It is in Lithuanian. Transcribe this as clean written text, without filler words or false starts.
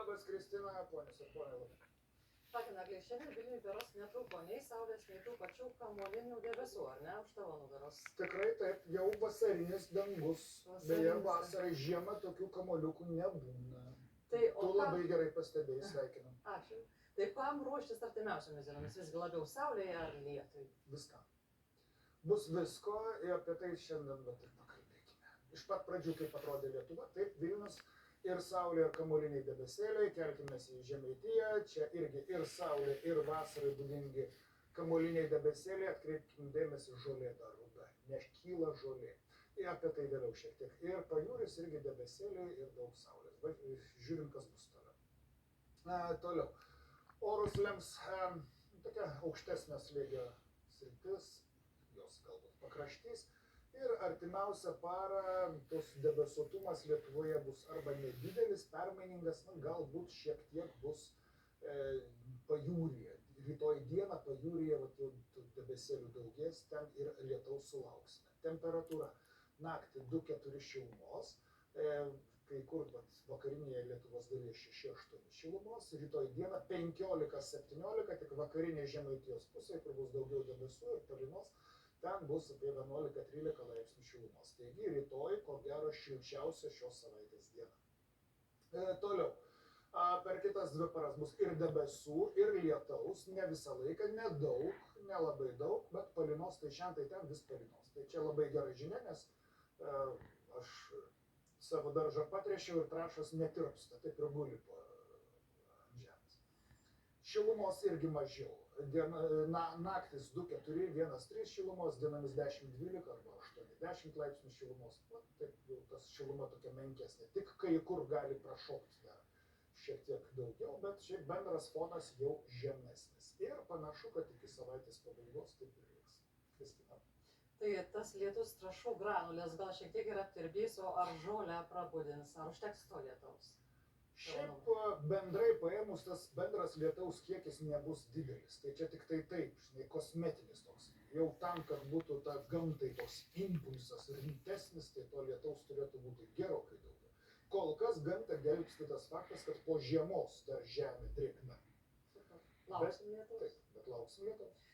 Labas, Kristina, ponios ir ponai. Sakė, Naglė, šiandien Vilniui beros netrūko nei saulės, nei tų pačių kamuolinių debesų, ar ne, už tavo nugaros? Tikrai taip, jau vasarinis dangus. Beje, vasarą žiemą tokių kamuoliukų nebūna. Tai, tu labai gerai pastebėjai, sveikinam. Ačiū. Tai kam ruoštis artimiausiomis dienomis, visgi labiau saulėje ar lietui? Viskam. Bus visko ir apie tai šiandien ir pakalbėkime. Iš pat pradžių, kaip atrodė Lietuva, taip Vilnius. Ir saulė, ir kamuoliniai debesėliai, kelkimės į Žemaitiją, čia irgi ir saulė, ir vasarai būdingi kamuoliniai debesėliai, atkreipkim dėmesį, žolė dar ruda, nekyla žolė. Ir apie tai vėliau šiek tiek. Ir pajūris irgi debesėliai ir daug saulės. Bet žiūrim, kas bus toliau. Toliau. Orus lems tokia aukštesnio slėgio sritis, jos galbūt pakraštys. Ir artimiausią parą tos debesuotumas Lietuvoje bus arba nedidelis, permainingas, galbūt šiek tiek bus pajūryje. Rytoj dieną pajūryje debesėlių daugės, ten ir lietaus sulauksime. Temperatūra naktį 2-4 šilumos, kai kur vakarinėje Lietuvos dalyje 6-8 šilumos, rytoj dieną 15-17, tik vakarinėje Žemaitijos pusėje, kur bus daugiau debesų ir palynos, ten bus apie 11-13 laipsnių šilumos. Taigi rytoj, ko gero, šilčiausia šios savaitės diena. Toliau. Per kitas 2 paras bus ir debesų, ir lietaus. Ne visą laiką, nedaug, nelabai daug, bet palynos tai šiandien, tai ten vis palynos. Tai čia labai gera žinia, nes aš savo daržą patrėšiau ir trąšas netirpsta, taip ir guli po žemės. Šilumos irgi mažiau. Naktis 2-4, 1-3 šilumos, dienomis 10-12 arba 8-10 laipsnių šilumos. Taip jau tas šiluma tokia menkesnė. Tik kai kur gali prašokti dar šiek tiek daugiau, bet šiaip bendras fonas jau žemesnis. Ir panašu, kad iki savaitės pabaigos taip ir liks. Kristina. Tai tas lietus trąšų granulės gal šiek tiek ir aptirbys, o ar žolę prabudins, ar užteks to lietaus? Šiaip bendrai paėmus tas bendras lietaus kiekis nebus didelis, tai čia tik tai taip, žinai, kosmetinis toks. Jau tam, kad būtų ta gamtai toks impulsas rimtesnis, tai to lietaus turėtų būti gerokai daugiau. Kol kas gamtą gelbsti tas faktas, kad po žiemos dar žemė drėgna. Lauksim lietaus? Taip, bet lauksim lietaus.